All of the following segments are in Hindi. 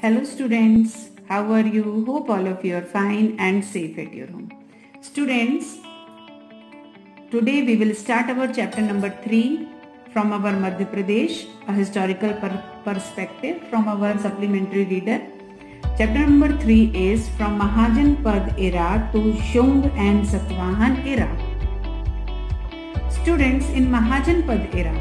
Hello students, how are you? Hope all of you are fine and safe at your home. Students, today we will start our chapter number 3 from our Madhya Pradesh, a historical perspective from our supplementary reader. Chapter number 3 is from Mahajanpad era to Shung and Satavahan era. Students, in Mahajanpad era,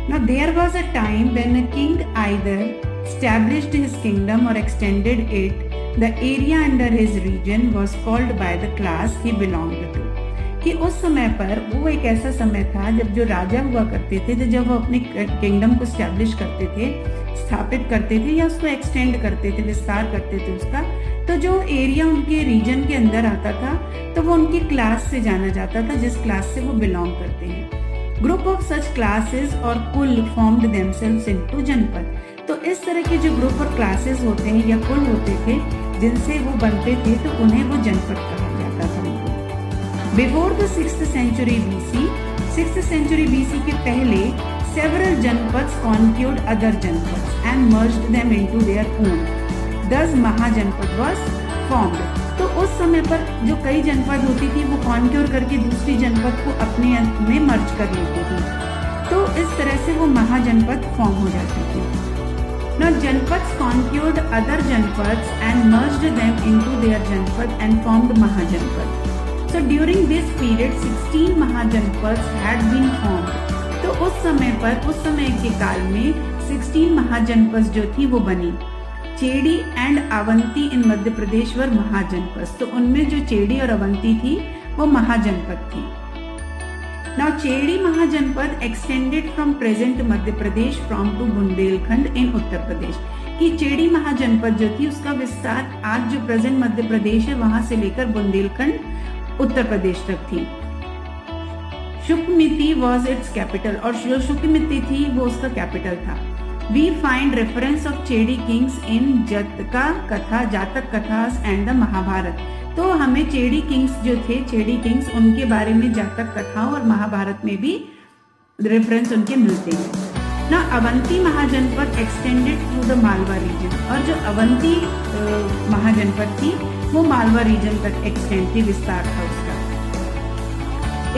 now there was a time when a king either established his kingdom or extended it. The area under his region was called by the class he belonged to. कि उस समय पर वो एक ऐसा समय था जब जो राजा हुआ करते थे, तो जब वो अपने किंगडम को स्टैब्लिश करते थे, स्थापित करते थे या उसको एक्सटेंड करते थे, विस्तार करते थे उसका, तो जो एरिया उनके रीजन के अंदर आता था तो वो उनकी क्लास से जाना जाता था, जिस क्लास से वो बिलोंग करते हैं. ग्रुप ऑफ सच क्लासेस और कुल फॉर्म्ड देमसेल्व्स इनटू जनपद. तो इस तरह के जो ग्रुप और क्लासेस होते हैं या कुल होते थे जिनसे वो बनते थे, तो उन्हें वो जनपद कहा जाता था. Before the 6th century BC, 6th century BC के पहले several janapads conquered other janapads and merged them into their own. Thus महाजनपद was formed. तो उस समय पर जो कई जनपद होती थी वो कॉन्क्योर करके दूसरी जनपद को अपने में मर्ज कर लेती थी, तो इस तरह से वो महाजनपद फॉर्म हो जाती थी. Now Janpads conquered other Janpads and merged them into their Janpad and formed Mahajanpad. So during this period 16 Mahajanpads had been formed. तो उस समय के काल में 16 महाजनपद जो थी वो बनी. चेड़ी एंड अवंती इन मध्य प्रदेश वर महाजनपद. तो उनमें जो चेड़ी और अवंती थी वो महाजनपद थी. Now Cheri महाजनपद extended from present Madhya Pradesh from to Bundelkhand in Uttar Pradesh. कि चेड़ी महाजनपद जो थी उसका विस्तार आज जो प्रेजेंट मध्य प्रदेश है वहां से लेकर बुंदेलखंड उत्तर प्रदेश तक थी. शुकमिति was its capital और जो शुकमिति थी वो उसका कैपिटल था. We find reference of Cheri kings in जतका कथा, जातक कथास and the महाभारत. तो हमें चेड़ी किंग्स जो थे, चेड़ी किंग्स, उनके बारे में जातक कथाओं और महाभारत में भी रेफरेंस उनके मिलते हैं ना. Avanti Mahajanapada extended through the Malwa region. और जो अवंती महाजनपद थी वो मालवा रीजन तक एक्सटेंड थी, विस्तार था उसका.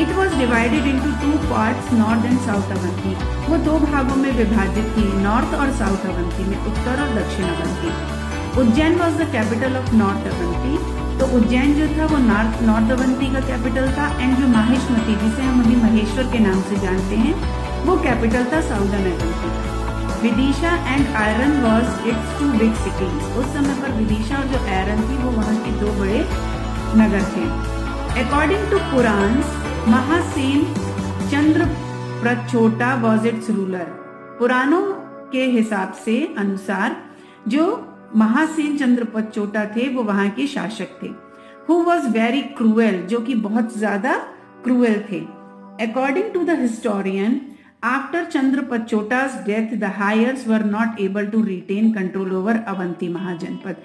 It was divided into 2 parts, north and south Avanti. वो 2 भागों में विभाजित थी, नॉर्थ और साउथ अवंती में, उत्तर और दक्षिण Avanti. Ujjain was the capital of north Avanti. तो उज्जैन जो था वो नॉर्थ अवंती का कैपिटल था. एंड जो माहेश्मती, जिसे हम अभी महेश्वर के नाम से जानते हैं, वो कैपिटल था southern Avanti. Vidisha and iron was it's 2 big cities. उस समय पर विदिशा और जो आयरन थी वो वहां के 2 बड़े नगर थे. According to Puranas, Mahasen Chandra Pradyota was its ruler. पुराणों के हिसाब से अनुसार जो महासेन चंद्र प्रचोटा थे वो वहां के शासक थे. हु वॉज वेरी क्रूएल, जो कि बहुत ज्यादा क्रूएल थे. According to the historian, after Chandra Pradyota's death, the Hayars were not able to retain control over Avanti Mahajanapada.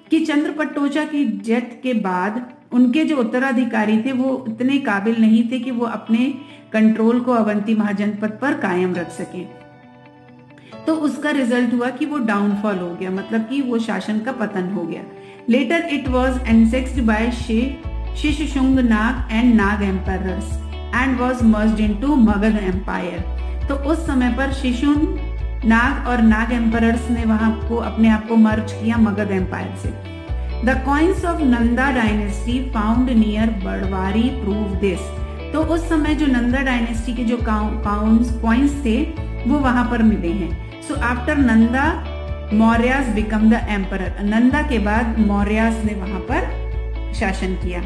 कि चंद्र प्रचोटा की डेथ के बाद उनके जो उत्तराधिकारी थे वो इतने काबिल नहीं थे कि वो अपने कंट्रोल को अवंती महाजनपद पर कायम रख सके. तो उसका रिजल्ट हुआ कि वो डाउनफॉल हो गया, मतलब कि वो शासन का पतन हो गया. Later it was annexed by Shishunaga and Naga empires and was merged into Magadha empire. तो उस समय पर शिशुन नाग और नाग एम्पायर्स ने वहां को अपने आप को मर्ज किया मगध एम्पायर से. The coins of Nanda dynasty found near Badwari prove this. तो उस समय जो नंदा डायनेस्टी के जो कॉइन्स थे वो वहां पर मिले हैं. So after Nanda Mauryas become the emperor. Nanda के बाद मौर्यास ने वहां पर शासन किया.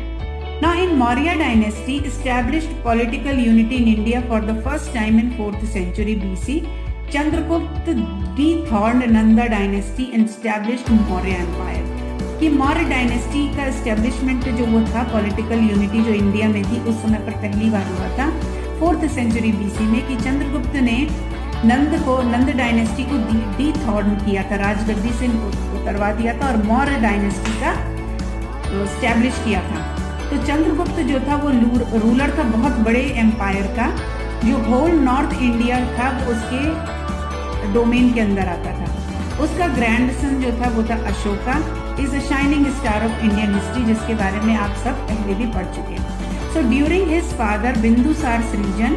Now in Maurya dynasty established political unity in India for the first time in 4th century BC. Chandragupta dethroned Nanda dynasty and established Maurya empire. कि मौर्य डायनेस्टी का एस्टेब्लिशमेंट जो वो था, पॉलिटिकल यूनिटी जो इंडिया में थी उस समय पर पहली बार हुआ था 4th century BC में, कि चंद्रगुप्त ने नंद डायनेस्टी को डीथ्रॉन किया था, राजगद्दी से उतरवा दिया था और मौर्य डायनेस्टी का एस्टेब्लिश किया था. तो चंद्रगुप्त जो था वो रूलर था बहुत बड़े एम्पायर का, जो होल नॉर्थ इंडिया था वो उसके डोमेन के अंदर आता था. उसका ग्रैंडसन जो था वो था Ashoka, is a shining star of Indian history, जिसके बारे में आप सब पहले भी पढ़ चुके हैं। So during his father Bindusara सृजन,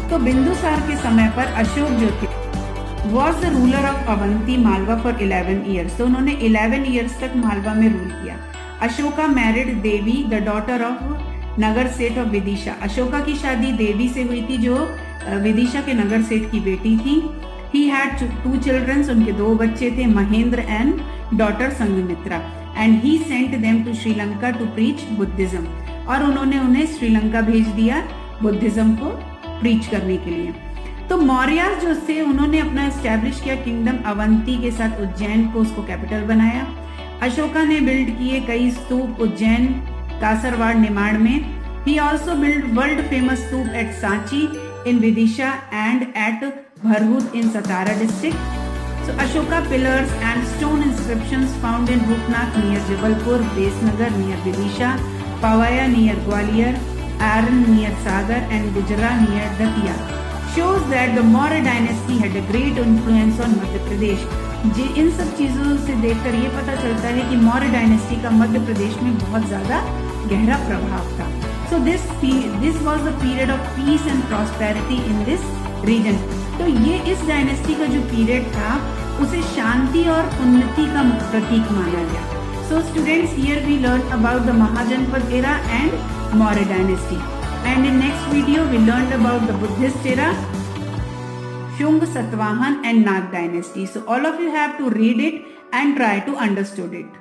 तो बिंदुसार के समय पर अशोक जो थे was the ruler of Avanti Malwa for 11 years. तो उन्होंने 11 ईयर्स तक मालवा में रूल किया। Ashoka married Devi the daughter of Nagar Seth of Vidisha. Ashoka की शादी देवी से हुई थी जो विदिशा के नगर सेठ की बेटी थी। ही हैड 2 चिल्ड्रंस, उनके 2 बच्चे थे, Mahendra and daughter Sanghamitra, and he sent them to Sri Lanka to preach Buddhism. और उन्होंने उन्हें श्रीलंका भेज दिया बुद्धिज्म को प्रीच करने के लिए। तो मौर्य जो थे उन्होंने अपना एस्टैब्लिश किया किंगडम अवंती के साथ उज्जैन को उसको कैपिटल बनाया। अशोका ने बिल्ड किए कई स्तूप उज्जैन, कासरवाड़, निमाड़ में। He also build world famous stupa at Sanchi in Vidisha and at Bharhut in Satara district. So Ashoka pillars and stone inscriptions found in Rupnath near Jabalpur, Besnagar near Vidisha, Pavaya near Gwalior, Aran near Sagar and Gujarat near Datia shows that the Maurya dynasty had a great influence on Madhya Pradesh. इन सब चीजों से देखकर ये पता चलता है कि मौर्य डायनेस्टी का मध्य प्रदेश में बहुत ज्यादा गहरा प्रभाव था। So this was the period of peace and prosperity in this region. तो ये इस डायनेस्टी का जो पीरियड था उसे शांति और उन्नति का प्रतीक माना गया। So students, here we learn about the Mahajanapada era and Maurya dynasty, and in next video we learn about the Buddhist era, Shunga, Satavahan and Nag dynasty. So all of you have to read it and try to understand it.